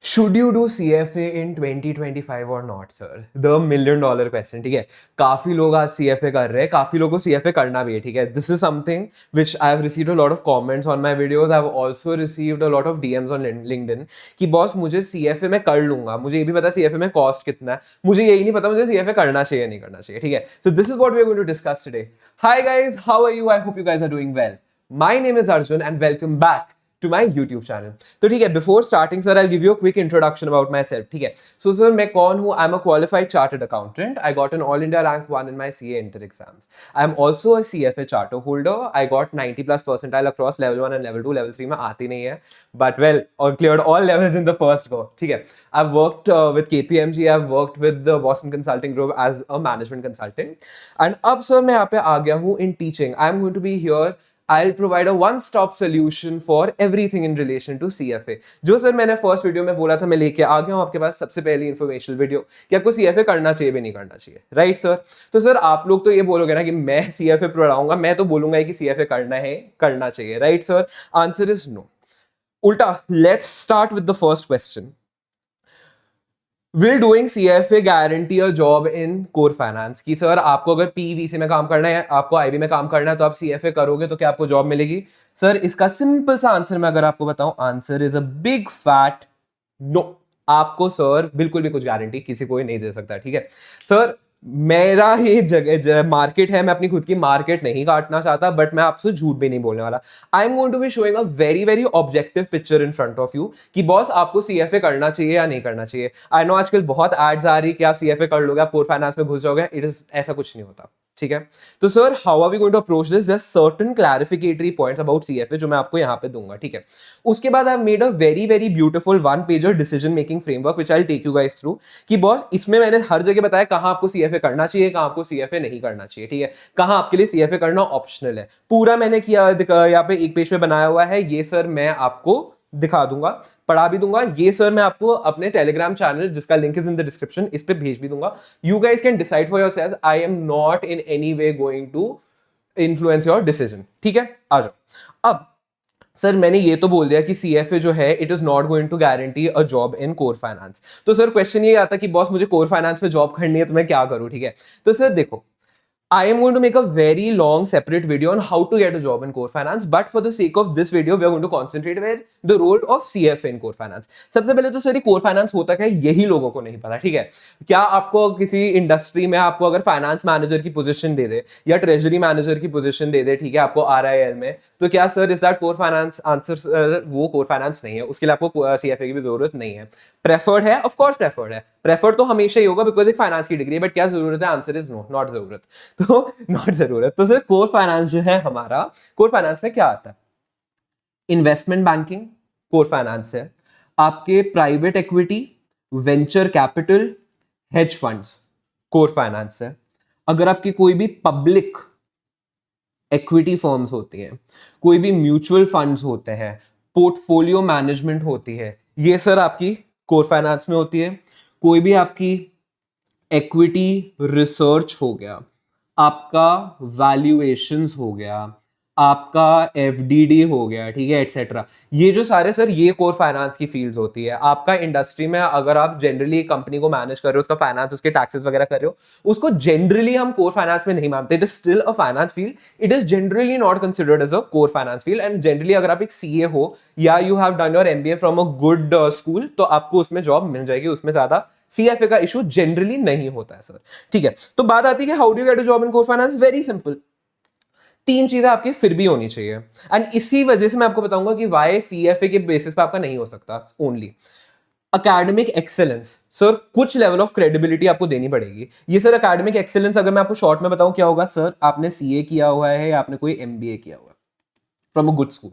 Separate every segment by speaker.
Speaker 1: Should you do CFA in 2025 or not sir? The million dollar question. ठीक है, काफी लोग आज CFA कर रहे हैं, काफी लोगों को CFA करना भी है। ठीक है, this is something which I have received a lot of comments on my videos. I have also received a lot of DMs on LinkedIn कि बॉस मुझे CFA में कर लूंगा, मुझे ये भी पता CFA में कॉस्ट कितना है, मुझे यही नहीं पता मुझे CFA करना चाहिए नहीं करना चाहिए। ठीक है, so this is what we are going to discuss today. Hi guys, how are you? I hope you guys are doing well. My name is Arjun and welcome back to my YouTube channel. तो ठीक है, before starting sir, I'll give you a quick introduction about myself. ठीक है, so sir मैं कौन हूँ? I'm a qualified chartered accountant. I got an all India rank 1 in my CA inter exams. I'm also a CFA charter holder. I got 90+ percentile across level 1 and level 2. Level 3 में आती नहीं है, but well, or cleared all levels in the first go. ठीक है, I've worked with KPMG. I've worked with the Boston Consulting Group as a management consultant. And अब sir मैं यहाँ पे आ गया हूँ in teaching. I'm going to be here. I'll provide a one-stop solution for everything in relation to CFA. जो sir मैंने first video में बोला था, मैं लेके आ गया हूँ आपके पास सबसे पहली इन्फॉर्मेशनल वीडियो कि आपको CFA करना चाहिए भी नहीं करना चाहिए, राइट सर? तो सर आप लोग तो ये बोलोगे ना कि मैं CFA पढ़ाऊंगा, मैं तो बोलूंगा कि CFA करना है, करना चाहिए, right sir? Answer is no. उल्टा, let's start with the first question. Will doing CFA guarantee a job in core finance? कि सर आपको अगर PVC में काम करना है, आपको IB में काम करना है, तो आप CFA करोगे तो क्या आपको जॉब मिलेगी? सर इसका सिंपल सा आंसर मैं अगर आपको बताऊं, answer is a big fat no. आपको सर बिल्कुल भी कुछ गारंटी किसी को ही नहीं दे सकता। ठीक है सर, मेरा ये जगह मार्केट है, मैं अपनी खुद की मार्केट नहीं काटना चाहता, बट मैं आपसे झूठ भी नहीं बोलने वाला। I am going to be showing a very very objective picture in front of you कि बॉस आपको CFA करना चाहिए या नहीं करना चाहिए। आई नो आजकल बहुत एड्स आ रही कि आप CFA कर लोगे, आप कोर फाइनेंस में घुस जाओगे। इट इज ऐसा कुछ नहीं होता। ठीक है, तो sir how are we going to approach this? Just certain clarificatory points about CFA जो मैं आपको यहाँ पे दूंगा। ठीक है, उसके बाद I made a very very beautiful 1-pager decision making framework which I will take you guys through कि बॉस इसमें मैंने हर जगह बताया कहाँ आपको CFA करना चाहिए, कहाँ आपको CFA नहीं करना चाहिए। ठीक है, कहाँ आपके लिए CFA करना ऑप्शनल है, पूरा मैंने किया यहाँ पे एक पेज पे बनाया हुआ है। ये सर मैं आपको दिखा दूंगा, पढ़ा भी दूंगा। ये सर मैं आपको अपने टेलीग्राम चैनल जिसका link is in the description, इस पे भेज भी दूंगा। You guys can decide for yourself. I am not in any way going to influence your decision. ठीक है, आ जाओ। अब सर मैंने ये तो बोल दिया कि CFA जो है it is not going to guarantee a job in core finance. तो सर क्वेश्चन ये आता कि बॉस मुझे कोर फाइनेंस में जॉब करनी है तो मैं क्या करूं? ठीक है, तो सर देखो, I am going to make a very long separate video on how to get a job in core finance, but for the sake of this video, we are going to concentrate where the role of CFA in core finance. सबसे पहले तो sir core finance होता क्या है, यही लोगों को नहीं पता। ठीक है, क्या आपको किसी इंडस्ट्री में आपको अगर फाइनेंस मैनेजर की पोजीशन दे दे या ट्रेजरी मैनेजर की पोजीशन दे दे, ठीक है, आपको RIL में, तो क्या sir is that core finance? Answer वो कोर फाइनेंस नहीं है, उसके लिए आपको CFA की भी जरूरत नहीं है। प्रेफर्ड है, ऑफ कोर्स प्रेफर्ड है, प्रेफर्ड तो हमेशा ही होगा बिकॉज एक फाइनेंस की डिग्री है, बट क्या जरूरत है? आंसर इज नो, नॉट जरूरत। तो नॉट जरूरत। तो सर कोर फाइनेंस जो है हमारा, कोर फाइनेंस में क्या आता है? इन्वेस्टमेंट बैंकिंग कोर फाइनेंस है, आपके private equity, venture capital, hedge funds core finance है। अगर आपकी कोई भी पब्लिक इक्विटी फर्म्स होती हैं, कोई भी म्यूचुअल फंड्स होते हैं, पोर्टफोलियो मैनेजमेंट होती है, ये सर आपकी कोर फाइनेंस में होती है। कोई भी आपकी इक्विटी रिसर्च हो गया, आपका वैल्यूएशंस हो गया, आपका FDD हो गया, ठीक है, एटसेट्रा, ये जो सारे सर ये कोर फाइनेंस की फील्ड्स होती है। आपका इंडस्ट्री में अगर आप जनरली कंपनी को मैनेज कर रहे हो, उसका फाइनेंस, उसके टैक्सेस वगैरह कर रहे हो, उसको जनरली हम कोर फाइनेंस में नहीं मानते। It is still a finance field, it is generally not considered as a core finance field. And generally अगर आप एक CA हो या you have done your MBA from a good school, तो आपको उसमें जॉब मिल जाएगी, उसमें ज्यादा CFA का इशू जनरली नहीं होता है सर। ठीक है, तो बात आती है कि how do you get a job in core finance? Very simple, 3 चीजें आपकी फिर भी होनी चाहिए। एंड इसी वजह से मैं आपको बताऊंगा कि वाई CFA के बेसिस पे आपका नहीं हो सकता। ओनली अकेडमिक एक्सेलेंस, सर कुछ लेवल ऑफ क्रेडिबिलिटी आपको देनी पड़ेगी। ये सर अकेडमिक एक्सेलेंस अगर मैं आपको शॉर्ट में बताऊं क्या होगा? सर आपने CA किया हुआ है या आपने कोई MBA किया हुआ है from a good school.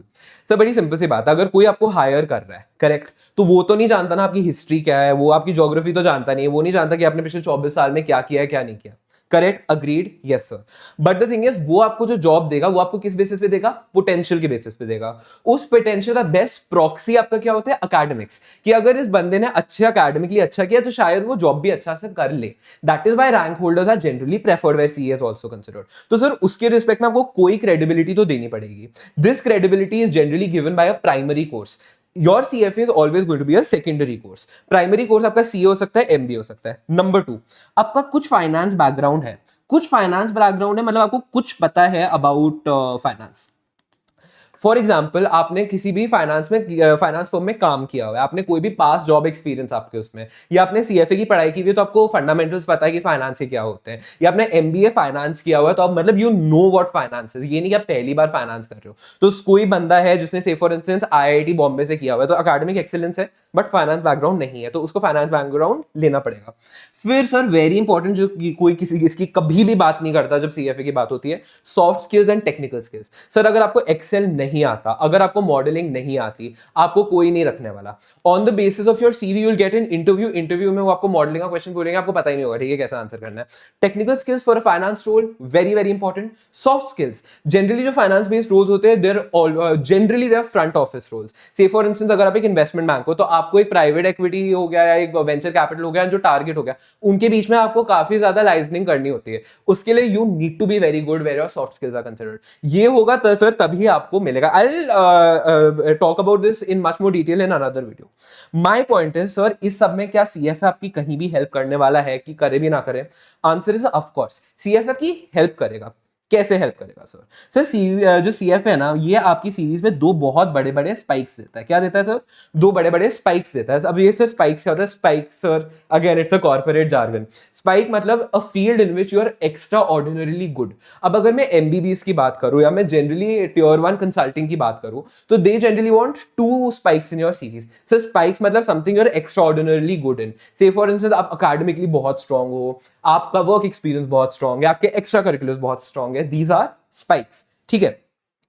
Speaker 1: Sir बड़ी सिंपल सी बात है, अगर कोई आपको हायर कर रहा है, करेक्ट, तो वो तो नहीं जानता ना आपकी हिस्ट्री क्या है, वो आपकी ज्योग्राफी तो जानता नहीं है, वो नहीं जानता कि आपने पिछले 24 साल में क्या किया है क्या नहीं किया। Correct, agreed, yes sir. But the thing is, वो आपको जो जॉब देगा वो आपको किस बेसिस पे देगा? पोटेंशियल के बेसिस पे देगा। उस पोटेंशियल का बेस्ट प्रॉक्सी आपका क्या होता है? एकेडमिक्स। कि अगर इस बंदे ने अच्छे एकेडमिकली अच्छा किया तो शायद वो जॉब भी अच्छा से कर ले। That is why rank holders are generally preferred where CA is also considered. तो सर उसके रिस्पेक्ट में आपको कोई क्रेडिबिलिटी तो देनी पड़ेगी। This credibility is generally given by a primary course. Your CFA is always going to be a secondary course. Primary course आपका CA हो सकता है, MBA हो सकता है। नंबर 2, आपका कुछ फाइनेंस बैकग्राउंड है, कुछ फाइनेंस बैकग्राउंड है मतलब आपको कुछ पता है अबाउट फाइनेंस। फॉर एग्जाम्पल, आपने किसी भी फाइनेंस फर्म में काम किया हुआ है, आपने कोई भी पास जॉब एक्सपीरियंस आपके उसमें, या आपने CFA की पढ़ाई की हुई है तो आपको फंडामेंटल्स पता है कि फाइनेंस के क्या होते हैं, या आपने MBA फाइनेंस किया हुआ है तो आप मतलब you know what finance is. ये नहीं कि आप पहली बार फाइनेंस कर रहे हो। तो कोई बंदा है जिसने से फॉर इंस्टेंस IIT बॉम्बे से किया हुआ है तो अकेडमिक एक्सीलेंस है बट फाइनेंस बैकग्राउंड नहीं है, तो उसको फाइनेंस बैकग्राउंड लेना पड़ेगा। फिर सर वेरी इंपॉर्टेंट, जो कोई किसी इसकी कभी भी बात नहीं करता जब CFA की बात होती है, soft skills and technical skills. Sir अगर आपको एक्सेल नहीं आता, अगर आपको मॉडलिंग नहीं आती, आपको कोई नहीं रखने वाला। On the basis of your CV you will get an interview में वो आपको मॉडलिंग का क्वेश्चन पूछेंगे, आपको पता ही नहीं होगा ठीक है कैसे आंसर करना है। Technical skills for a finance role very very important. Soft skills, generally जो फाइनेंस बेस्ड रोल्स होते हैं they're generally they're front office roles. Say for instance अगर आप एक इन्वेस्टमेंट बैंक हो तो आपको एक प्राइवेट इक्विटी हो गया या एक वेंचर कैपिटल हो गया जो टारगेट हो गया, उनके बीच में आपको काफी ज्यादा लाइजनिंग करनी होती है। उसके लिए you need to be very good where your soft skills are considered. ये होगा तो सर तभी आपको मिलेगा। I will talk about this in much more detail in another video. My point is sir इस सब में क्या CFA आपकी कहीं भी हेल्प करने वाला है कि करे भी ना करे? Answer is of course CFA आपकी हेल्प करेगा। कैसे हेल्प करेगा सर? सर जो CFA है ना, ये आपकी सीरीज में दो बहुत बड़े बड़े स्पाइक्स देता है। क्या देता है सर? दो बड़े बड़े स्पाइक्स देता है। अब ये सर स्पाइक्स क्या होता है? Spikes sir again it's a corporate jargon. Spike मतलब a field in which you are extraordinarily good. अब अगर मैं MBBS की बात करूं या मैं जनरली Tier 1 कंसल्टिंग की बात करूं तो they generally want 2 spikes in your series. Sir spikes मतलब something you are extraordinarily good in. Say for instance आप अकेडमिकली बहुत स्ट्रांग हो, आपका वर्क एक्सपीरियंस बहुत स्ट्रांग है, आपके एक्स्ट्रा करिकुलर्स बहुत स्ट्रांग है, दीज आर स्पाइक्स। ठीक है,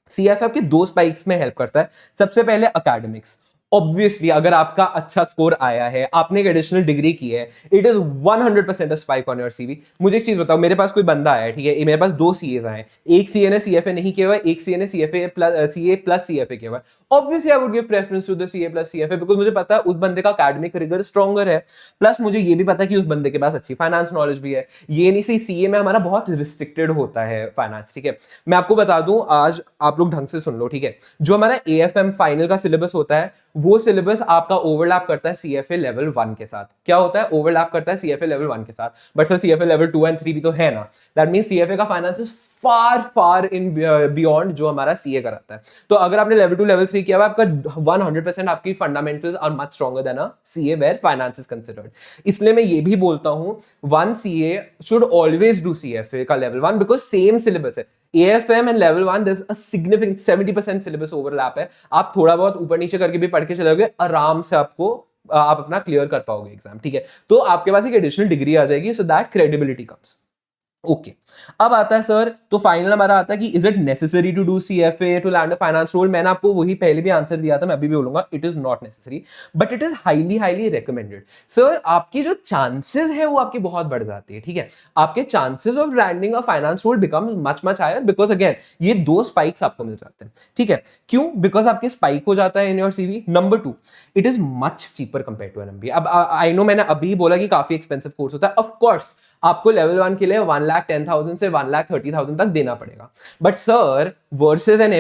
Speaker 1: CFA आपके दो स्पाइक्स में हेल्प करता है। सबसे पहले एकेडमिक्स। ऑब्वियसली अगर आपका अच्छा स्कोर आया है, आपने एक एडिशनल डिग्री की है, it is 100% a spike on your CV। मुझे एक चीज बताओ, मेरे पास कोई बंदा आया है, ठीक है, मेरे पास 2 CAs आए, एक CA ने CFA नहीं किया हुआ, एक CA ने CA प्लस CFA किया हुआ। Obviously I would give preference to the CA plus CFA because मुझे पता है उस बंदे का एकेडमिक रिगर स्ट्रॉन्गर है, प्लस मुझे ये भी पता है कि उस बंदे के पास अच्छी फाइनेंस नॉलेज भी है। ये नहीं सी CA में हमारा बहुत रिस्ट्रिक्टेड होता है फाइनेंस। ठीक है, मैं आपको बता दूं, आज आप लोग ढंग से सुन लो, ठीक है, जो हमारा AFM फाइनल का सिलेबस होता है वो सिलेबस आपका ओवरलैप करता है CFA लेवल 1 के साथ। क्या होता है? ओवरलैप करता है CFA लेवल 1 के साथ। But sir CFA level 2 and 3 भी तो है ना। दैट मींस CFA का finance is far far in beyond जो हमारा CA कराता है। तो अगर आपने लेवल 2 लेवल 3 किया हुआ, आपका 100% आपकी fundamentals are much stronger than a CA where finance is considered. इसलिए मैं ये भी बोलता हूं 1 CA should always do CFA का लेवल 1 बिकॉज सेम सिलेबस है। AFM and level 1 there's a significant 70% syllabus overlap है। आप थोड़ा बहुत ऊपर नीचे करके भी पढ़ के चलोगे, आराम से आपको आप अपना क्लियर कर पाओगे एग्जाम। ठीक है, तो आपके पास एक एडिशनल डिग्री आ जाएगी, so that credibility comes. Okay, अब आता है सर, तो फाइनल हमारा आता है कि is it necessary to do CFA to land a finance role? मैंने आपको वही पहले भी आंसर दिया था, मैं अभी भी बोलूंगा, it is not necessary but it is highly highly recommended. Sir आपकी जो चांसेस है वो आपकी बहुत बढ़ जाती है। ठीक है, आपके chances of landing a finance role becomes much much higher because again ये दो स्पाइक्स आपको मिल जाते हैं। ठीक है, क्यों? बिकॉज आपके स्पाइक हो जाता है in your CV। Number 2, it is much cheaper compare to MBA। अब आई नो मैंने अभी बोला कि काफी एक्सपेंसिव कोर्स होता है, ऑफ कोर्स आपको लेवल 1 के लिए 1,10,000 से 1,30,000 तक देना पड़ेगा। But sir versus an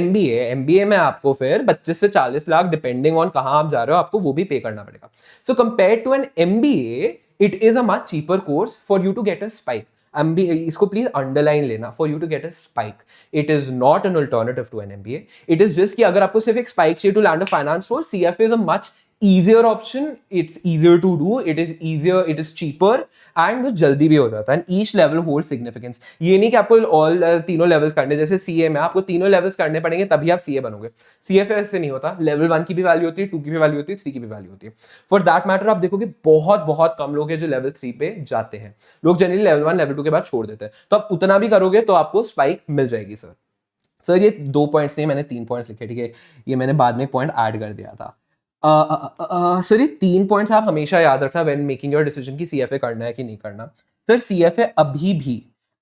Speaker 1: MBA में आपको फिर 25 से 40 लाख डिपेंडिंग ऑन कहां आप जा रहे हो, आपको वो भी पे करना पड़ेगा। So compare to an MBA it is a much cheaper course for you to get a spike. MBA, इसको प्लीज अंडरलाइन लेना, for you to get a spike it is not an alternative to an MBA। It is just कि अगर आपको सिर्फ एक spike चाहिए to land a finance role, CFA is a much easier option, it's easier to do, it is easier, it is cheaper and जल्दी भी हो जाता है। and each level holds significance। ये नहीं कि आपको all तीनों levels करने, जैसे CA में आपको तीनों levels करने पड़ेंगे तभी आप CA बनोगे। CFA ऐसे नहीं होता, level 1 की भी वैल्यू होती है, 2 की भी वैल्यू होती है, 3 की भी वैल्यू होती है। फॉर दैट मैटर आप देखोगे बहुत बहुत कम लोग हैं जो level 3 पे जाते हैं। लोग जनरली level 1 level 2 के बाद छोड़ देते हैं। तो आप उतना भी करोगे तो आपको स्पाइक मिल जाएगी। सर ये 2 पॉइंट्स नहीं, मैंने 3 पॉइंट्स लिखे, ठीक है, ये मैंने बाद में पॉइंट ऐड कर दिया था। सर ये 3 पॉइंट्स आप हमेशा याद रखना व्हेन मेकिंग योर डिसीजन कि CFA करना है कि नहीं करना। सर CFA अभी भी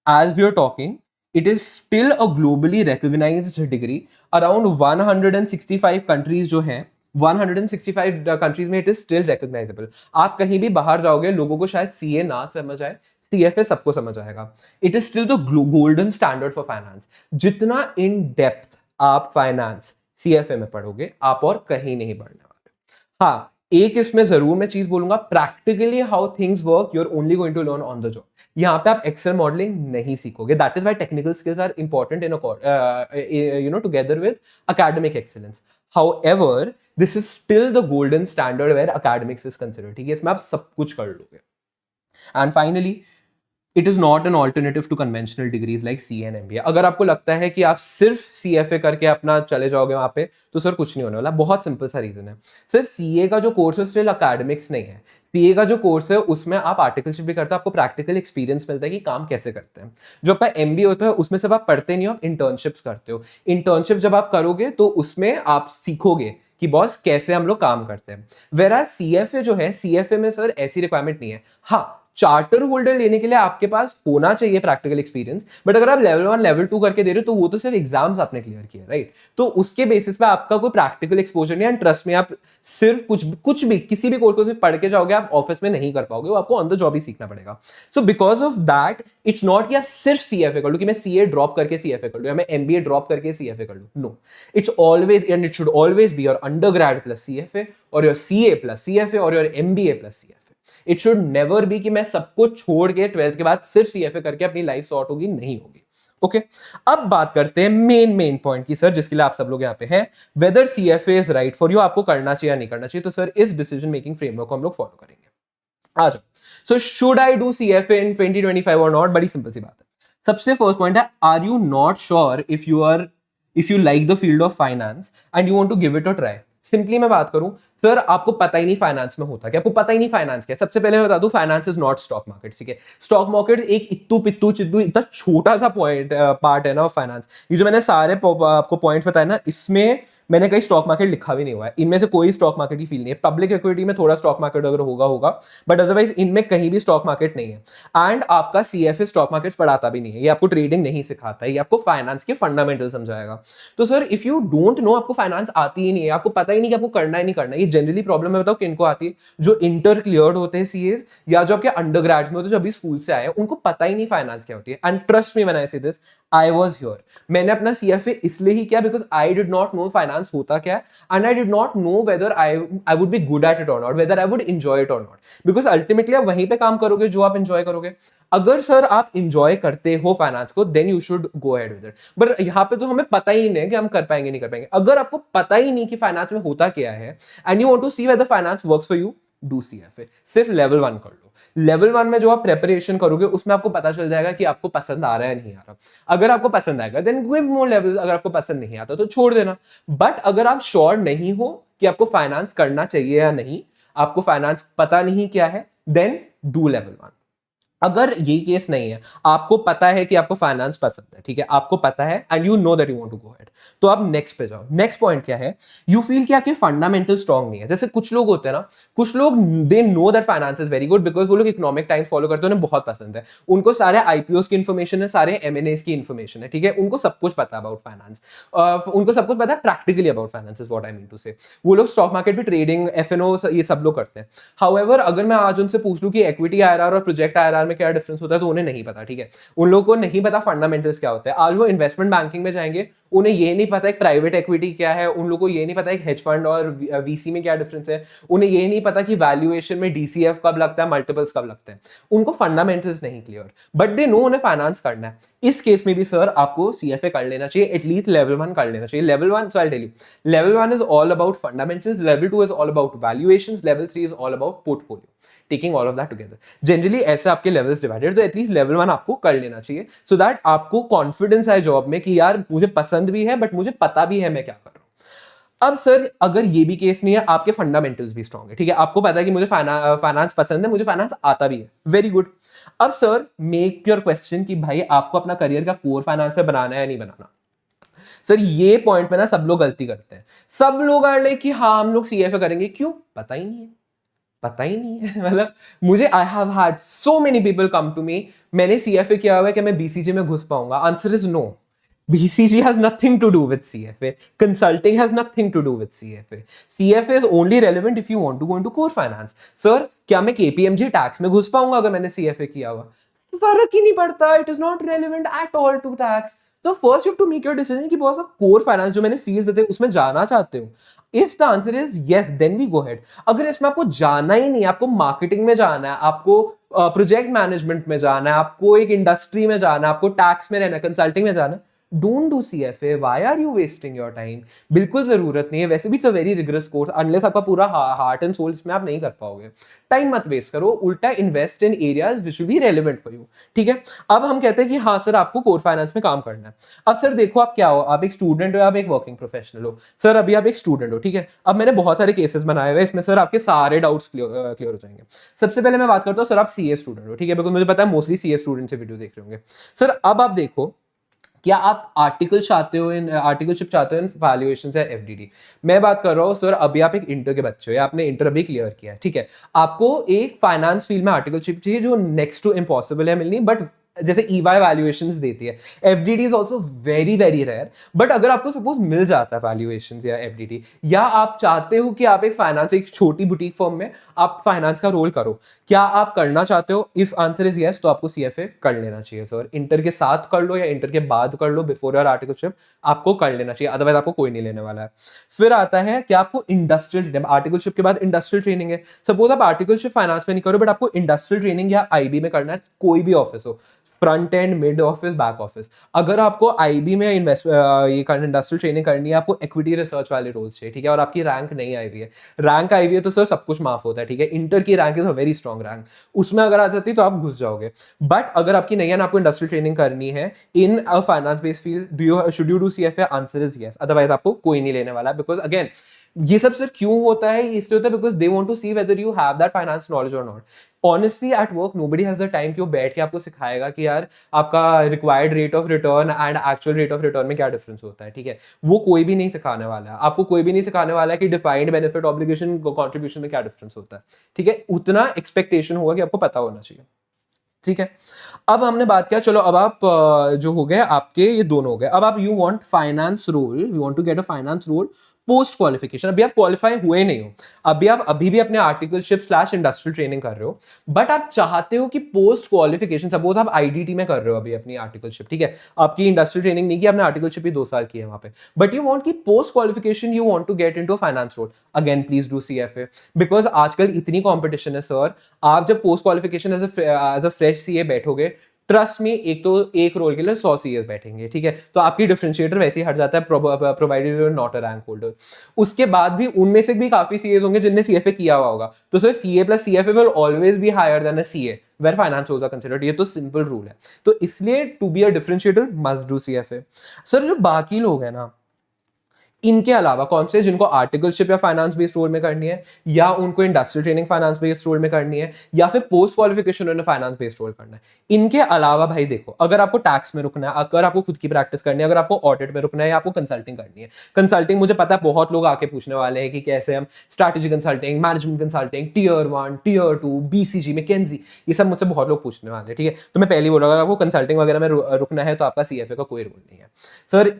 Speaker 1: as we are talking it is still a globally recognised degree. Around 165 countries जो हैं, 165 कंट्रीज में इट इज स्टिल रिकॉग्नाइजेबल। आप कहीं भी बाहर जाओगे, लोगों को शायद CA ना समझ आए, CFA सबको समझ आएगा। It is still the golden standard for finance. जितना इन डेप्थ आप फाइनेंस CFA में पढ़ोगे, आप और कहीं नहीं पढ़ने वाले। हाँ, एक इसमें जरूर मैं चीज बोलूंगा, practically how things work you are only going to learn on the job. यहाँ पे आप एक्सेल मॉडलिंग नहीं सीखोगे, that is why technical skills are important in together with academic excellence. However, this is still the golden standard where academics is considered. ठीक है, इसमें आप सब कुछ कर लोगे। And finally, it is not an alternative to conventional degrees like C an MBA. अगर आपको लगता है कि आप सिर्फ सीएफए करके अपना चले जाओगे वहां पे, तो सर कुछ नहीं होने वाला। बहुत सिंपल सा रीजन है सर, सीए का जो कोर्स है स्टिल अकेडमिक्स नहीं है। सीए का जो कोर्स है उसमें आप आर्टिकलशिप भी करते हो, आपको प्रैक्टिकल एक्सपीरियंस मिलता है कि काम कैसे करते हैं। जो आपका एमबीए होता है उसमें सिर्फ आप पढ़ते नहीं हो, आप इंटर्नशिप्स करते हो। इंटर्नशिप जब आप करोगे तो उसमें आप सीखोगे कि बॉस कैसे हम लोग काम करते हैं। वेराज सीएफए जो है, सीएफए में सर ऐसी रिक्वायरमेंट नहीं है। हाँ, चार्टर होल्डर लेने के लिए आपके पास होना चाहिए प्रैक्टिकल एक्सपीरियंस, बट अगर आप लेवल 1 लेवल 2 करके दे रहे हो तो वो तो सिर्फ एग्जाम्स आपने क्लियर किया, राइट? तो उसके बेसिस पे आपका कोई प्रैक्टिकल एक्सपोजर नहीं है। ट्रस्ट में आप सिर्फ कुछ भी किसी भी कोर्स को सिर्फ पढ़ के जाओगे, आप ऑफिस में नहीं कर पाओगे, वो आपको ऑन द जॉब ही सीखना पड़ेगा। So because of that it's not कि आप सिर्फ सीएफए कर लो, कि मैं सीए ड्रॉप करके सीएफए कर लूं या मैं एमबीए ड्रॉप करके सीएफए कर लूं। No, it's always and it should always be your undergrad plus CFA और योर सीए प्लस सीएफए और your MBA plus CFA. It should never be कि मैं सब कुछ छोड़ के 12th के बाद सिर्फ सीएफए करके अपनी लाइफ सॉर्ट होगी, नहीं होगी। ओके, अब बात करते हैं मेन पॉइंट की सर, जिसके लिए आप सब लोग यहाँ पे हैं, whether CFA is right for you, आपको करना चाहिए या नहीं करना चाहिए। तो सर इस डिसीजन मेकिंग फ्रेमवर्क को हम लोग फॉलो करेंगे। आ जाओ, so should I do CFA in 2025 or not? बड़ी सिंपल सी बात है। सबसे फर्स्ट पॉइंट है, are you not sure if you like the field of finance and you want to give it a try. Simply मैं बात करूं sir, आपको पता ही नहीं फाइनेंस में होता क्या, आपको पता ही नहीं फाइनेंस क्या। सबसे पहले मैं बता दूं, finance is not stock market. ठीक है, स्टॉक मार्केट एक इत्तू पित्तू चिद्दू इतना छोटा सा पार्ट है ना फाइनेंस। ये जो मैंने सारे आपको पॉइंट्स बताए ना, इसमें मैंने कहीं स्टॉक मार्केट लिखा भी नहीं हुआ है। इनमें से कोई स्टॉक मार्केट की फील नहीं है। पब्लिक इक्विटी में थोड़ा स्टॉक मार्केट अगर होगा, बट अदरवाइज इनमें कहीं भी स्टॉक मार्केट नहीं है। एंड आपका सीएफए स्टॉक मार्केट पढ़ाता भी नहीं है, ये आपको ट्रेडिंग नहीं सिखाता है, ये आपको फाइनेंस के फंडामेंटल समझाएगा। तो sir if you don't know, आपको फाइनेंस आती ही नहीं है, आपको पता ही नहीं कि आपको करना है नहीं करना है, ये जनरली प्रॉब्लम मैं बताऊं किनको आती है, जो इंटर क्लियर्ड होते हैं सीएस या जो आपके अंडरग्रेड में होते हैं, जो अभी स्कूल से आए हैं, उनको पता ही नहीं फाइनेंस क्या होती है। And trust me when I से दिस, आई वाज हियर। मैंने अपना सीएफए इसलिए ही किया because I did not know finance होता क्या है, and I did not know whether I would be good at it or not, whether I would enjoy it or not, because ultimately आप वहीं पे काम करोगे जो आप enjoy करोगे। अगर सर आप enjoy करते हो फाइनेंस को, then you should go ahead with it, but यहाँ पे तो हमें पता ही नहीं है कि हम कर पाएंगे नहीं कर पाएंगे। अगर आपको पता ही नहीं कि फाइनेंस में होता क्या है and you want to see whether finance works for you, do CFA. सिर्फ लेवल 1 कर लो। लेवल 1 में जो आप प्रेपरेशन करोगे उसमें आपको पता चल जाएगा कि आपको पसंद आ रहा है नहीं आ रहा। अगर आपको पसंद आएगा देन गिव मोर लेवल, अगर आपको पसंद नहीं आता तो छोड़ देना। बट अगर आप श्योर नहीं हो कि आपको फाइनेंस करना चाहिए या नहीं, आपको फाइनेंस पता नहीं क्या है, देन डू लेवल 1। अगर ये केस नहीं है, आपको पता है कि आपको फाइनेंस पसंद है, ठीक है, आपको पता है and you know that you want to go ahead, तो आप नेक्स्ट पे जाओ। नेक्स्ट पॉइंट क्या है, यू फील कि आपके फंडामेंटल स्ट्रांग नहीं है। जैसे कुछ लोग होते हैं ना, कुछ लोग they know that finance is very good because वो लोग इकोनॉमिक टाइम्स फॉलो करते हैं, उन्हें बहुत पसंद है, उनको सारे आईपीओस की इन्फॉर्मेशन है, सारे एमएनएस की इन्फॉर्मेशन है, ठीक है, उनको सब कुछ पता है अबाउट फाइनेंस, उनको सब कुछ पता है practically about finance is what I mean to say. वो लोग स्टॉक मार्केट पे ट्रेडिंग, एफएनओ, ये सब लोग करते हैं। हाउएवर अगर मैं आज उनसे पूछ लूं कि इक्विटी आईआरआर और प्रोजेक्ट आईआरआर में क्या डिफरेंस होता है, तो उन्हें नहीं पता, ठीक है, उन लोगों को नहीं पता फंडामेंटल्स क्या होते हैं। आज वो इन्वेस्टमेंट बैंकिंग में जाएंगे, उन्हें ये नहीं पता एक प्राइवेट इक्विटी क्या है, उन लोगों को ये नहीं पता एक हेज फंड और वीसी में क्या डिफरेंस है, उन्हें ये नहीं पता कि वैल्यूएशन में डीसीएफ कब लगता है, मल्टीपल्स कब लगते हैं, उनको फंडामेंटल्स नहीं क्लियर, बट दे नो उन्हें फाइनेंस करना है। इस केस में भी सर आपको सीएफए कर लेना चाहिए, एटलीस्ट लेवल 1 कर लेना चाहिए। Level 1, so I tell you, level 1 is all about fundamentals, level 2 is all about valuations, level 3 is all about portfolio, taking all of that together. Generally ऐसे आपके लेवल्स डिवाइडेड, तो at least level 1 आपको कर लेना चाहिए, सो दैट आपको confidence आए job में कि यार मुझे पसंद भी है बट मुझे पता भी है मैं क्या कर रहा हूं। अब सर अगर ये भी केस नहीं है, आपके फंडामेंटल्स भी स्ट्रांग है, ठीक है, आपको पता है कि मुझे फाइनेंस पसंद है, मुझे फाइनेंस आता भी है, वेरी गुड। अब सर मेक योर क्वेश्चन कि भाई आपको अपना करियर का कोर फाइनेंस पे बनाना है या नहीं बनाना। सर ये पॉइंट पे ना सब लोग गलती करते हैं। सब लोग आर लाइक कि हाँ हम लोग सीएफए करेंगे, क्यों, पता ही नहीं है, पता ही नहीं है। मतलब मुझे I have had so many people come to me, मैंने सीएफए किया हुआ है, कि मैं बीसीजी में घुस पाऊंगा? Answer is no. BCG has nothing to do with CFA. Consulting has nothing to do with CFA. CFA is only relevant if you want to go into core finance. Sir, क्या मैं KPMG tax में घुस पाऊंगा अगर मैंने CFA किया हुआ? फर्क ही नहीं पड़ता. It is not relevant at all to tax. तो first you have to make your decision कि बहुत सा कोर फाइनेंस जो मैंने फील्ड बताई उसमें जाना चाहते हो। If the answer is yes then we go head. अगर इसमें आपको जाना ही नहीं, आपको मार्केटिंग में जाना है, आपको प्रोजेक्ट मैनेजमेंट में जाना है, आपको एक इंडस्ट्री में जाना है, आपको टैक्स में रहना है, कंसल्टिंग में जाना है, don't do CFA। Why are you wasting your time? बिल्कुल जरूरत नहीं है। वैसे भी it's a very rigorous course, unless आपका पूरा हार्ट एंड सोल इसमें आप नहीं कर पाओगे। टाइम मत वेस्ट करो, उल्टा invest in areas which will be relevant for you. ठीक है, अब हम कहते हैं कि हाँ सर आपको कोर फाइनेंस में काम करना है। अब सर देखो आप क्या हो, आप एक स्टूडेंट हो, आप एक वर्किंग प्रोफेशनल हो। सर अभी आप एक स्टूडेंट हो, ठीक है। अब मैंने बहुत सारे केसेस बनाए हुए, इसमें सर आपके सारे डाउट्स क्लियर हो जाएंगे। सबसे पहले मैं बात करता हूँ, सर आप CA स्टूडेंट हो, ठीक है, बिकॉज मुझे पता है मोस्टली CA स्टूडेंट से वीडियो देख रहे होंगे। सर अब आप देखो, क्या आप आर्टिकल चाहते हो, इन आर्टिकलशिप चाहते हो इन वैल्यूएशन या FDD? मैं बात कर रहा हूँ सर अभी आप एक इंटर के बच्चे हो, या आपने इंटर अभी क्लियर किया है, ठीक है। आपको एक फाइनेंस फील्ड में आर्टिकलशिप चाहिए जो नेक्स्ट टू इम्पॉसिबल है मिलनी, बट जैसे EY वैल्यूएशंस देती है। FDD is also very very rare, but अगर आपको सपोज मिल जाता है वैल्यूएशन या FDD, या आप चाहते हो कि आप एक फाइनेंस, एक छोटी बुटीक फर्म में आप फाइनेंस का रोल करो, क्या आप करना चाहते हो? इफ आंसर इज यस तो आपको CFA कर लेना चाहिए सर। इंटर के साथ कर लो या इंटर के बाद कर लो, बिफोर योर आर्टिकलशिप आपको कर लेना चाहिए, अदरवाइज आपको कोई नहीं लेने वाला है। फिर आता है कि आपको इंडस्ट्रियल ट्रेनिंग, आर्टिकलशिप के बाद इंडस्ट्रियल ट्रेनिंग है। सपोज आप आर्टिकलशिप फाइनेंस में नहीं करो, बट आपको इंडस्ट्रियल ट्रेनिंग या IB में करना है, कोई भी ऑफिस हो, front end, mid office, back office. अगर आपको IB में ये इंडस्ट्रियल ट्रेनिंग करनी है, आपको इक्विटी रिसर्च वाले रोल्स चाहिए, ठीक है, और आपकी रैंक नहीं आई हुई है, रैंक आई हुई है तो सर सब कुछ माफ होता है, ठीक है। इंटर की rank is a very strong rank, उसमें अगर आ जाती है तो आप घुस जाओगे। बट अगर आपकी नहीं है ना, आपको इंडस्ट्रियल ट्रेनिंग करनी है in a finance based field, should you do CFA? Answer is yes, otherwise आपको कोई नहीं लेने वाला, बिकॉज अगेन ये सब सर क्यों होता है? इसलिए होता है because they want to see whether you have that finance knowledge और not. Honestly at work nobody has the time कि वो बैठ के आपको सिखाएगा कि यार आपका required rate of return and actual rate of return में क्या डिफरेंस होता है, ठीक है। वो कोई भी नहीं सिखाने वाला है आपको, कोई भी नहीं सिखाने वाला है कि डिफाइंड बेनिफिट ऑब्लिगेशन कॉन्ट्रीब्यूशन में क्या डिफरेंस होता है, ठीक है। उतना एक्सपेक्टेशन होगा कि आपको पता होना चाहिए, ठीक है। अब हमने बात किया, चलो अब आप जो हो गए आपके ये दोनों हो गए। अब आप you want finance role, you want to get a finance role post qualification. अभी आप क्वालिफाई हुए नहीं हो, अभी आप अभी भी अपने आर्टिकलशिप / इंडस्ट्रियल ट्रेनिंग कर रहे हो, बट आप चाहते हो कि पोस्ट क्वालिफिकेशन, सपोज आप IDT में कर रहे हो अभी अपनी आर्टिकलशिप, ठीक है, आपकी इंडस्ट्रियल ट्रेनिंग नहीं की, आपने आर्टिकलशिप ही 2 साल की है वहां पे, बट यू वांट की post qualification you want to get into finance role. Again please do CFA, because आजकल इतनी कॉम्पिटिशन है सर। आप जब post qualification as a fresh CA बैठोगे, ट्रस्ट में एक तो एक रोल के लिए 100 CAs बैठेंगे, ठीक है, तो आपकी डिफरेंशिएटर वैसे ही हट जाता है, provided you are not a rank holder. उसके बाद भी उनमें से भी काफी CAs होंगे जिनने CFA किया हुआ होगा, तो sir CA + CFA will always be higher than a CA where finance roles are considered. ये तो सिंपल रूल है, तो इसलिए to be a differentiator must do CFA। Sir जो बाकी लोग हैं ना, इनके अलावा कौन से, जिनको आर्टिकलशिप या फाइनेंस बेस्ड रोल में करनी है, या उनको industrial training finance based role में करनी है, या फिर पोस्ट क्वालिफिकेशन उन्हें फाइनेंस बेस्ड रोल करना है, इनके अलावा भाई देखो, अगर आपको टैक्स में रुकना है, अगर आपको खुद की प्रैक्टिस करनी है, अगर आपको ऑडिट में रुकना है, या आपको कंसल्टिंग करनी है। कंसल्टिंग मुझे पता है बहुत लोग आके पूछने वाले हैं कि कैसे हम strategy consulting, management consulting, Tier 1 Tier 2 BCG McKinsey, ये सब मुझसे बहुत लोग पूछने वाले हैं, ठीक है। तो मैं पहले ही बोल रहा हूं, अगर आपको कंसल्टिंग वगैरह में रुकना है तो आपका CFA का कोई रोल नहीं है सर।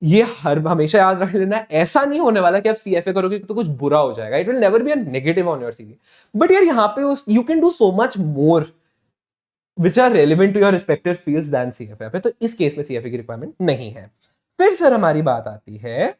Speaker 1: ये हर हमेशा याद रख लेना, ऐसा नहीं होने वाला कि आप CFA करोगे तो कुछ बुरा हो जाएगा। It will never be a negative on your CV, but यार यहाँ पे you can do so much more which are relevant to your respective fields than CFA पे, तो इस केस में CFA की रिक्वायरमेंट नहीं है। फिर सर हमारी बात आती है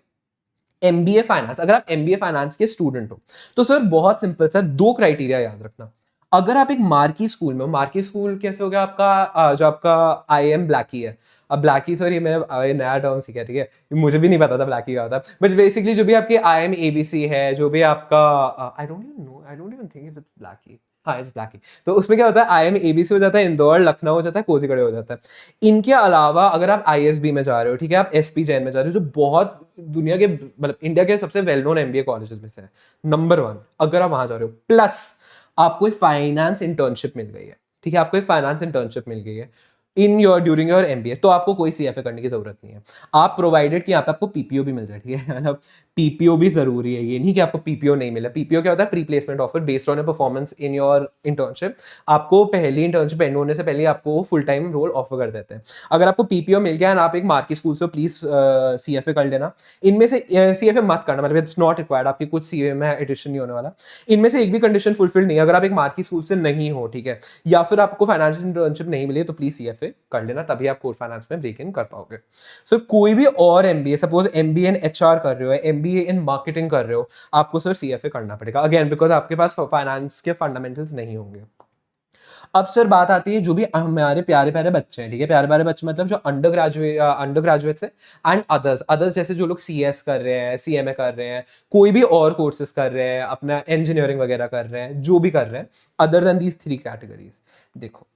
Speaker 1: MBA फाइनेंस। अगर आप MBA फाइनेंस के स्टूडेंट हो तो सर बहुत सिंपल सा 2 क्राइटेरिया याद रखना। अगर आप एक मार्की स्कूल में हो, मार्की स्कूल कैसे हो गया आपका, जो आपका IIM ब्लैकी है। अब ब्लैकी सर ये मैंने नया टर्म सीखा, ठीक है, मुझे भी नहीं पता था ब्लैकी क्या होता है, बट बेसिकली जो भी आपके IIM ABC है, जो भी आपका I don't even think if it's Blackie, हाँ इट्स ब्लैकी। तो उसमें क्या होता है, IIM ABC हो जाता है इंदौर, लखनऊ हो जाता है, कोजीगढ़ हो जाता है। इनके अलावा अगर आप ISB में जा रहे हो, ठीक है, आप SP जैन में जा रहे हो, जो बहुत दुनिया के मतलब इंडिया के सबसे वेल नोन MBA कॉलेजेस में से है, नंबर 1, अगर आप वहां जा रहे हो, प्लस आपको एक फाइनेंस इंटर्नशिप मिल गई है, ठीक है, आपको एक फाइनेंस इंटर्नशिप मिल गई है in your during your MBA, तो आपको कोई CFA करने की जरूरत नहीं है। आप प्रोवाइडेड कि यहाँ पे आपको PPO भी मिल जाए, ठीक है, मतलब PPO भी जरूरी है, ये नहीं कि आपको PPO नहीं मिला। PPO क्या होता है, pre placement offer based on your performance in your internship. आपको पहली इंटर्नशिप एंड होने से पहले आपको फुल टाइम रोल ऑफर कर देते हैं। अगर आपको PPO मिल गया एंड आप एक मार्की स्कूल से, प्लीज CFA कर लेना। इनमें से CFA मत करना, मतलब इट्स नॉट रिक्वायर्ड, आपकी कुछ CFA में एडिशन नहीं होने वाला। इनमें से एक भी कंडीशन फुलफिल नहीं है, अगर आप एक मार्की स्कूल से नहीं हो, ठीक है, या फिर आपको फाइनेंशियल इंटर्नशिप नहीं मिली, तो प्लीज CFA CFA कर लेना, तभी आप कोर फाइनेंस में ब्रेक इन कर पाओगे। सर कोई भी और MBA, सपोज MBA इन HR कर रहे हो, MBA इन मार्केटिंग कर रहे हो, आपको सर CFA करना पड़ेगा अगेन, बिकॉज आपके पास फाइनेंस के फंडामेंटल्स नहीं होंगे। अब सर बात आती है जो भी हमारे प्यारे प्यारे बच्चे हैं, ठीक है, प्यारे प्यारे बच्चे मतलब जो अंडर ग्रेजुएट्स है एंड अदर्स जैसे जो लोग CS कर रहे हैं, CMA कर रहे हैं, कोई भी और कोर्सेज कर रहे हैं, अपना इंजीनियरिंग वगैरह कर रहे हैं, जो भी कर रहे हैं, अदर देन दीज 3 कैटेगरीज। देखो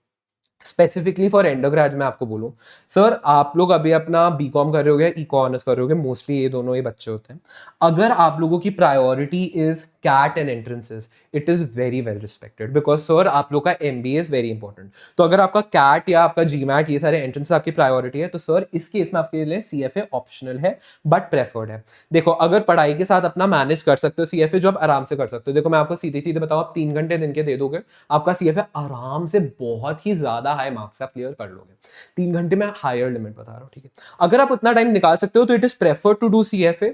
Speaker 1: स्पेसिफिकली फॉर अंडरग्रेड मैं आपको बोलूं, सर आप लोग अभी अपना BCom कर रहे होगे, इको ऑनर्स कर रहे होगे, मोस्टली ये दोनों ही बच्चे होते हैं। अगर आप लोगों की priority is CAT and entrances, it is very well respected, because sir आप लोग का MBA इज वेरी इंपॉर्टेंट। तो अगर आपका कैट या आपका GMAT ये सारे एंट्रेंसेस आपकी प्रायोरिटी है, तो सर इस केस में आपके लिए CFA ऑप्शनल है बट प्रेफर्ड है। देखो अगर पढ़ाई के साथ अपना मैनेज कर सकते हो CFA जॉब आराम से कर सकते हो। देखो मैं आपको सीधे सीधे बताऊं, आप 3 घंटे दिन के दे दोगे, आपका CFA आराम से बहुत ही ज्यादा हाई मार्क्स आप क्लियर कर लोगे। 3 घंटे में हायर लिमिट बता रहा हूं, ठीक है। अगर आप उतना टाइम निकाल सकते हो तो it is preferred to do CFA,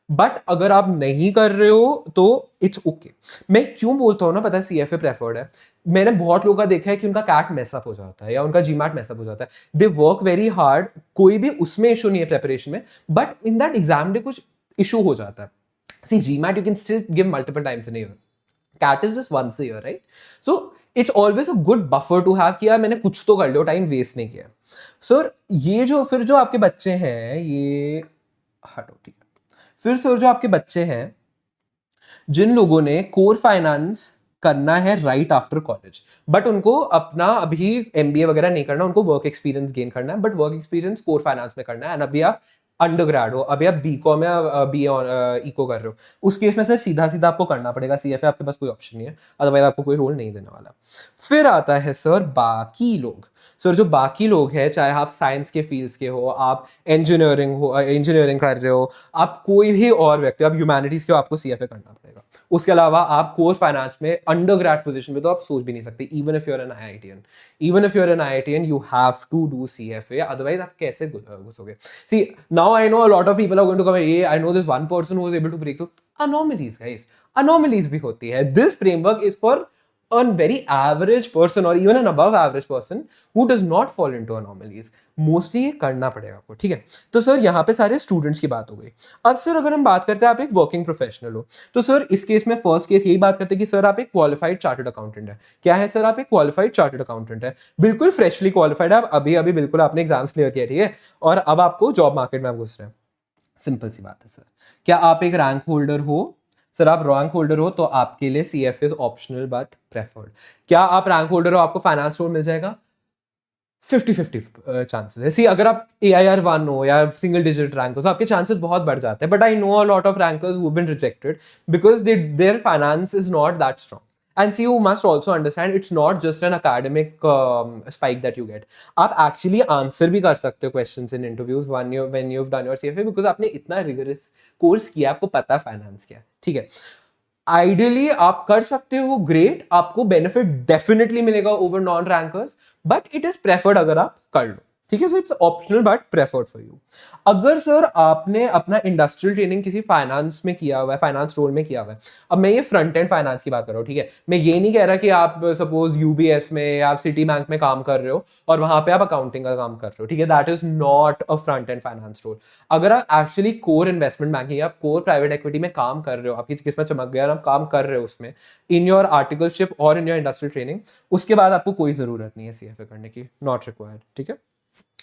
Speaker 1: but अगर आप नहीं कर रहे हो तो इट्स ओके। मैं क्यों बोलता हूँ ना, पता है CFA प्रेफर्ड है, मैंने बहुत लोगों का देखा है कि उनका कैट मैसअप हो जाता है या उनका GMAT मैसअप हो जाता है, दे वर्क वेरी हार्ड, कोई भी उसमें इशू नहीं है प्रेपरेशन में, but in that exam day कुछ इशू हो जाता है। See GMAT you can still give multiple times in a year, CAT is just once a year, right? So it's always a good buffer to have कि यार मैंने कुछ तो कर लिया, टाइम वेस्ट नहीं किया। सर ये जो फिर जो आपके बच्चे हैं, ये हटो, ठीक है। फिर सर जो आपके बच्चे हैं जिन लोगों ने कोर फाइनेंस करना है राइट आफ्टर कॉलेज, बट उनको अपना अभी MBA वगैरह नहीं करना, उनको वर्क एक्सपीरियंस गेन करना है, but work experience core finance में करना है, एंड अभी आप अंडरग्रेड हो, अभी आप BCom या BA इको कर रहे हो, उस केस में सर सीधा सीधा आपको करना पड़ेगा CFA, आपके पास कोई ऑप्शन नहीं है, अदरवाइज आपको कोई रोल नहीं देने वाला। फिर आता है सर बाकी लोग। सर जो बाकी लोग हैं, चाहे आप साइंस के फील्ड्स के हो, आप इंजीनियरिंग कर रहे हो, आप कोई भी और व्यक्ति, आप ह्यूमैनिटीज के हो, आपको CFA करना पड़ेगा। उसके अलावा आप कोर फाइनेंस में अंडरग्रेड पोजीशन पे तो आप सोच भी नहीं सकते, even if you are an IITian you have to do CFA, otherwise आप कैसे घुसोगे? See now I know a lot of people are going to come, ये I know this one person who was able to break through. Anomalies guys, anomalies भी होती है। This framework is for a very average person or even an above average person who does not fall into anomalies. Mostly ये करना पड़ेगा आपको, ठीक है। तो सर यहाँ पे सारे स्टूडेंट्स की बात हो गई। अब सर अगर हम बात करते हैं आप एक वर्किंग प्रोफेशनल हो, तो सर इस केस में फर्स्ट केस यही बात करते हैं कि सर आप एक क्वालिफाइड चार्टर्ड अकाउंटेंट है। क्या है सर? आप एक क्वालिफाइड चार्टर्ड अकाउंटेंट है, बिल्कुल फ्रेशली क्वालिफाइड है, आप अभी अभी बिल्कुल आपने एग्जाम्स क्लियर किया, ठीक है, और अब आपको जॉब मार्केट में आप घुस रहे हैं। सिंपल सी बात है सर। क्या आप एक रैंक होल्डर हो? सर आप रैंक होल्डर हो तो आपके लिए CFA is optional but preferred. क्या आप रैंक होल्डर हो, आपको फाइनेंस रोल मिल जाएगा? 50-50 चांसेस है। सी अगर आप AIR1 हो या सिंगल डिजिट रैंक हो तो आपके चांसेस बहुत बढ़ जाते हैं, but I know a lot of rankers who have been rejected because their finance is not that strong. And see, you must also understand it's not just an academic spike that you get. आप actually answer भी कर सकते हो questions in interviews when you've done your CFA, because आपने इतना rigorous course किया, आपको पता है फाइनेंस क्या है, ठीक है। आइडियली आप कर सकते हो, ग्रेट, आपको बेनिफिट डेफिनेटली मिलेगा over non rankers, but it is preferred अगर आप कर लो, ठीक है। So it's optional but preferred for you. अगर सर आपने अपना इंडस्ट्रियल ट्रेनिंग किसी फाइनेंस में किया हुआ है, फाइनेंस रोल में किया हुआ है, अब मैं ये फ्रंट एंड फाइनेंस की बात कर रहा हूँ, ठीक है। मैं ये नहीं कह रहा कि आप सपोज UBS में या आप सिटी बैंक में काम कर रहे हो और वहां पे आप अकाउंटिंग का काम कर रहे हो, ठीक है, that is not a front end finance role. अगर आप एक्चुअली कोर इन्वेस्टमेंट बैंकिंग या कोर प्राइवेट इक्विटी में काम कर रहे हो, आपकी किस्मत चमक गया और आप काम कर रहे हो उसमें, इन योर आर्टिकलशिप और इन योर इंडस्ट्रियल ट्रेनिंग, उसके बाद आपको कोई जरूरत नहीं है CFA करने की, नॉट रिक्वायर्ड, ठीक है।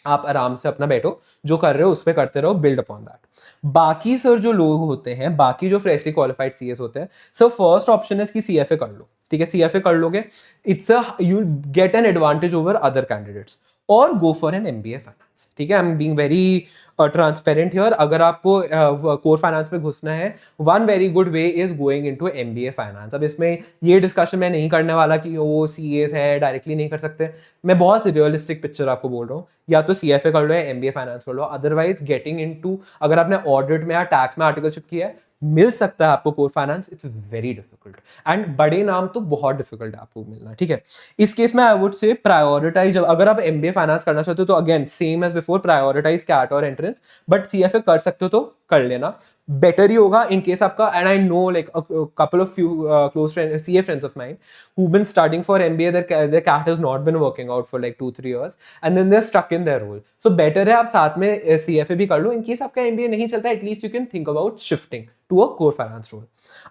Speaker 1: आप आराम से अपना बैठो, जो कर रहे हो उस पर करते रहो, बिल्ड अपॉन दैट। बाकी सर जो लोग होते हैं, बाकी जो फ्रेशली क्वालिफाइड CS होते हैं, सर फर्स्ट ऑप्शन है कि CFA कर लो, ठीक है। CFA कर लोगे, it's a you get an advantage over other candidates, और go for an MBA finance, ठीक है। I am being very transparent here. अगर आपको कोर फाइनेंस में घुसना है, one very good way is going into MBA finance. अब इसमें ये डिस्कशन मैं नहीं करने वाला कि वो CAs है डायरेक्टली नहीं कर सकते, मैं बहुत रियलिस्टिक पिक्चर आपको बोल रहा हूँ। या तो CFA कर लो या MBA फाइनेंस कर लो, अदरवाइज गेटिंग इनटू, अगर आपने ऑडिट में या टैक्स में आर्टिकलशिप किया है, मिल सकता है आपको core finance, it's very difficult, and बड़े नाम तो बहुत डिफिकल्ट है आपको मिलना, ठीक है। इस केस में आई वुड से प्रायोरिटाइज, अगर आप MBA फाइनेंस करना चाहते हो तो again same as before, prioritise CAT और एंट्रेंस, बट CFA कर सकते हो तो कर लेना, बेटर ही होगा इन केस आपका. And I know like couple of few close friends, CA friends of mine who been studying for MBA, their cat has not been working out for like 2-3 years and then they're stuck in their role. So better है आप साथ में CFA भी कर लो. In case आपका MBA नहीं चलता, at least you can think about shifting to a core finance role.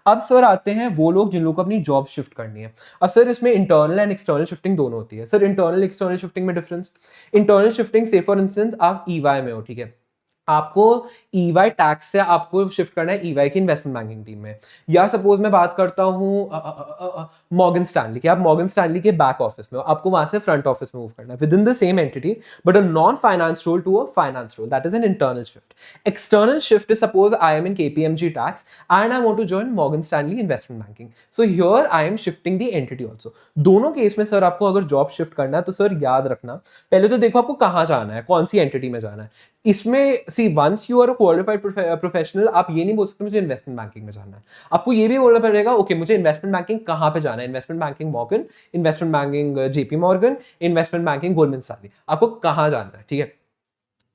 Speaker 1: अब सर आते हैं वो लोग जिन लोगों को अपनी जॉब शिफ्ट करनी है. अब सर इसमें इंटरनल एंड एक्सटर्नल शिफ्टिंग दोनों होती है. सर इंटरनल एक्सटर्नल शिफ्टिंग में डिफरेंस. इंटरनल शिफ्टिंग से फॉर इंस्टेंस आप EY में हो, ठीक है, आपको EY टैक्स से आपको शिफ्ट करना है EY की इन्वेस्टमेंट बैंकिंग टीम में. या सपोज मैं बात करता हूँ मॉर्गन स्टैनली की, आप मॉर्गन स्टैनली के बैक ऑफिस में हो, आपको वहां से फ्रंट ऑफिस में मूव करना है within the same entity but a non finance role to a finance role. That is an internal shift. External shift is suppose I am in KPMG tax and I want to join Morgan Stanley investment banking. So here I am shifting the entity also. दोनों case में sir आपको अगर job shift करना है तो sir याद रखना, पहले तो देखो आपको कहाँ जाना है, कौन सी एंटिटी में जाना है. इसमें see once you are a qualified professional, आप ये नहीं बोल सकते मुझे इन्वेस्टमेंट बैंकिंग में जाना है. आपको ये भी बोलना पड़ेगा ओके मुझे इन्वेस्टमेंट बैंकिंग कहाँ पे जाना है. Investment banking Morgan, investment banking JP Morgan, investment banking Goldman Stanley, आपको कहाँ जाना है. ठीक है,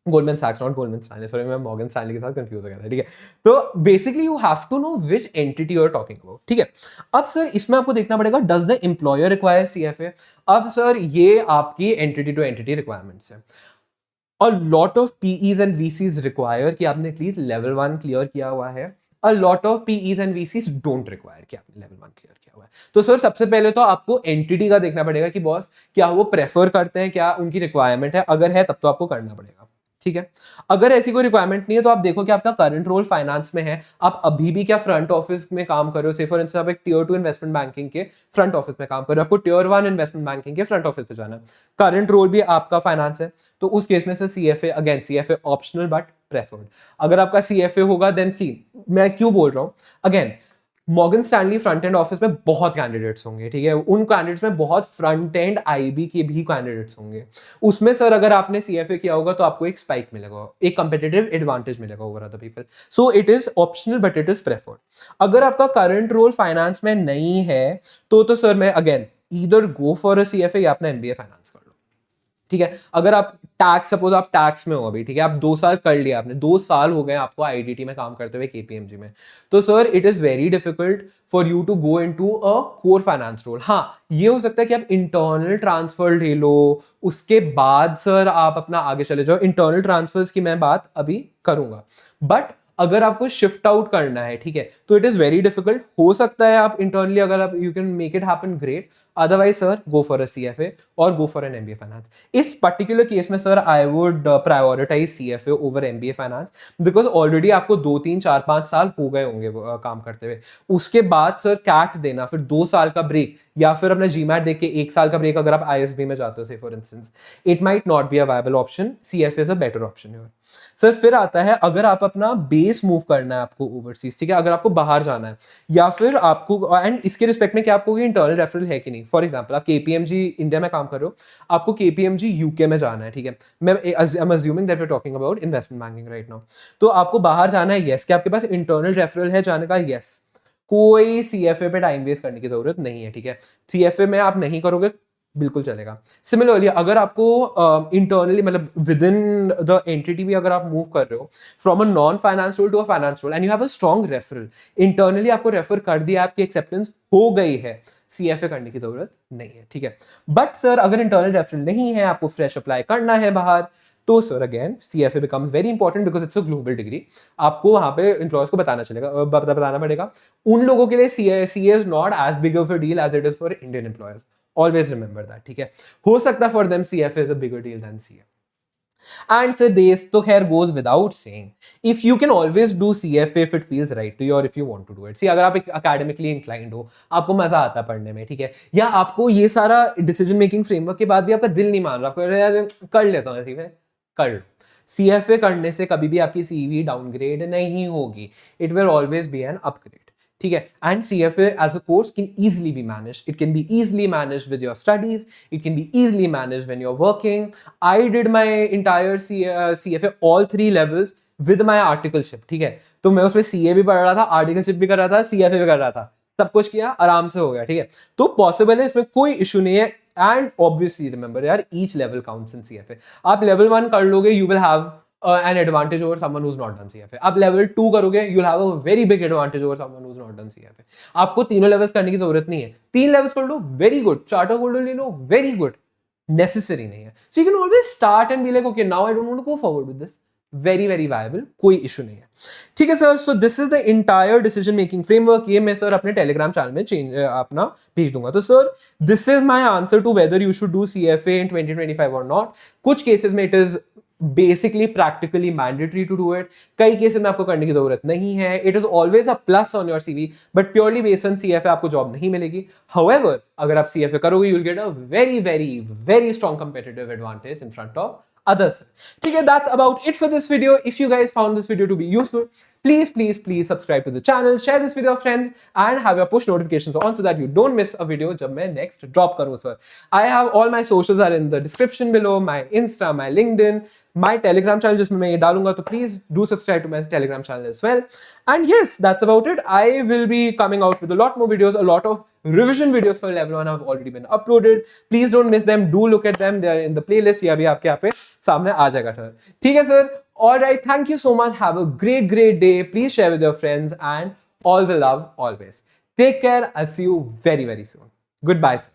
Speaker 1: गोल्डमैन सैक्स नॉट गोल्डमैन स्टैनली, सॉरी मैं मॉर्गन स्टैनली के साथ कंफ्यूज हो गया था. ठीक है, तो basically you have to know which entity you are talking about. ठीक है, अब सर इसमें आपको देखना पड़ेगा does the employer require CFA. अब सर ये आपकी एंटिटी टू एंटिटी रिक्वायरमेंट्स है. A lot of PEs and VCs require कि आपने एटलीस्ट लेवल 1 क्लियर किया हुआ है. A lot of PEs and VCs don't require कि आपने लेवल 1 क्लियर किया हुआ है. तो सर सबसे पहले तो आपको एंटिटी का देखना पड़ेगा कि बॉस क्या वो प्रेफर करते हैं, क्या उनकी रिक्वायरमेंट है. अगर है तब तो आपको करना पड़ेगा. ठीक है, अगर ऐसी कोई रिक्वायरमेंट नहीं है तो आप देखो कि आपका करंट रोल फाइनेंस में है, आप अभी भी क्या फ्रंट ऑफिस में काम कर रहे हो. से फॉर इंस्टेंस आप एक टियर 2 इन्वेस्टमेंट बैंकिंग के फ्रंट ऑफिस में काम कर रहे हो, आपको टियर 1 इन्वेस्टमेंट बैंकिंग के फ्रंट ऑफिस पे जाना है, करंट रोल भी आपका फाइनेंस है, तो उस केस में से CFA, again CFA optional but preferred. अगर आपका CFA होगा देन सी, मैं क्यों बोल रहा हूं, again Morgan Stanley front end office में बहुत कैंडिडेट्स होंगे. ठीक है, उन कैंडिडेट्स में बहुत फ्रंट एंड IB के भी कैंडिडेट्स होंगे. उसमें सर अगर आपने CFA किया होगा तो आपको एक स्पाइक मिलेगा, एक कंपेटिटिव एडवांटेज मिलेगा over other people. So it is optional but it is preferred. अगर आपका करंट रोल फाइनेंस में नहीं है तो सर मैं again either go for a CFA या अपना MBA फाइनेंस कर लो. ठीक है, अगर आप टैक्स, सपोज आप टैक्स में हो अभी, ठीक है, आप 2 साल कर लिया आपने, 2 साल हो गए आपको IDT में काम करते हुए KPMG में, तो sir it is very difficult for you to go into a core finance role. हाँ, ये हो सकता है कि आप इंटरनल ट्रांसफर ले लो, उसके बाद सर आप अपना आगे चले जाओ. इंटरनल ट्रांसफर्स की मैं बात अभी करूंगा, बट अगर आपको शिफ्ट आउट करना है, ठीक है, तो इट इज वेरी डिफिकल्ट. हो सकता है आप इंटरनली अगर आप you can make it happen, great. Otherwise sir go for a CFA और go for an MBA finance. इस पर्टिकुलर केस में sir I would prioritise CFA over MBA finance, because already आपको 2-3-4-5 साल हो गए होंगे काम करते हुए. उसके बाद सर कैट देना, फिर 2 साल का ब्रेक, या फिर अपना GMAT देख के 1 साल का ब्रेक अगर आप ISB में जाते हो से for instance, it might not be a viable option. CFA is a better option. Sir फिर आता है अगर आप अपना बेस मूव करना है आपको ओवरसीज, ठीक है, अगर आपको बाहर जाना है या फिर आपको, एंड इसके रिस्पेक्ट में क्या आपको इंटरनल रेफरल है कि नहीं. फॉर एग्जांपल आप KPMG इंडिया में काम कर रहे हो, आपको KPMG UK में जाना है. ठीक है, मैं I am assuming that we are talking about investment banking right now. तो आपको बाहर जाना है, यस, क्या आपके पास इंटरनल रेफरल है जाने का, यस. कोई CFA पे टाइम वेस्ट करने की जरूरत नहीं है. ठीक है, CFA में आप नहीं करोगे बिल्कुल चलेगा. सिमिलरली अगर आपको इंटरनली मतलब विद इन द एंटिटी भी अगर आप मूव कर रहे हो from a non finance role to a finance role and you have a strong referral, internally आपको रेफर कर दिया, आपकी एक्सेप्टेंस हो गई है, CFA करने की जरूरत नहीं है. ठीक है, बट सर अगर इंटरनल रेफरल नहीं है, आपको फ्रेश अप्लाई करना है बाहर, तो sir again CFA becomes very important because it's a global degree. आपको वहां पे एम्प्लॉयर्स को बताना पड़ेगा. उन लोगों के लिए CA is not as big of a deal as it is for Indian employers. Always remember that. ठीक है, हो सकता है for them CFA is a bigger deal than CA. And so this तो खैर goes without saying. If you can always do CFA if it feels right to you or if you want to do it. See, अगर आप एक academically inclined हो, आपको मजा आता है पढ़ने में, ठीक है, या आपको ये सारा decision making framework के बाद भी आपका दिल नहीं मान रहा, आपको यार कर लेता हूँ ऐसे, कर लो. CFA करने से कभी भी आपकी CV डाउनग्रेड नहीं होगी. It will always be an upgrade. ठीक है, and CFA as a course can easily be managed. It can be easily managed with your studies. It can be easily managed when you're working. I did my entire CFA all 3 levels with my articleship. ठीक है, तो मैं उसमें CA भी पढ़ रहा था, articleship भी कर रहा था, CFA भी कर रहा था, सब कुछ किया, आराम से हो गया. ठीक है, तो पॉसिबल है, इसमें कोई इशू नहीं है. एंड ऑब्वियसली रिमेंबर यार, ईच लेवल काउंट्स इन CFA. आप लेवल 1 कर लोगे, you will have an advantage over someone who's not done CFA. आप level 2 करोगे, you'll have a very big advantage over someone who's not done CFA. आपको तीनों levels करने की जरूरत नहीं है. 3 levels कर लो, very good. Charter holder ले लो, very good. Necessary नहीं है. So you can always start and be like, okay, now I don't want to go forward with this. Very very viable, कोई issue नहीं है. ठीक है sir. So this is the entire decision making framework. ये मैं sir अपने Telegram channel में change अपना भेज दूंगा. तो sir this is my answer to whether you should do CFA in 2025 or not. कुछ cases में it is basically practically mandatory to do it. कई केसेस में आपको करने की जरूरत नहीं है. It is always a plus on your CV, but purely based on CFA आपको जॉब नहीं मिलेगी. However, अगर आप CFA करोगे, you'll get a very very very strong competitive advantage in front of others. ठीक है, that's about it for this video. If you guys found this video to be useful, please subscribe to the channel, share this video with friends, and have your push notifications on so that you don't miss a video जब मैं next drop करूँ sir. I have all my socials are in the description below, my Insta, my LinkedIn, my Telegram channel जिसमें मैं ये डालूंगा, तो please do subscribe to my Telegram channel as well. And yes, that's about it. I will be coming out with a lot more videos, a lot of revision videos for level 1 have already been uploaded. Please don't miss them. Do look at them. They are in the playlist. ये अभी आपके यहाँ पे सामने आ जाएगा sir. ठीक है sir. All right. Thank you so much. Have a great day. Please share with your friends and all the love always. Take care. I'll see you very soon. Goodbye sir.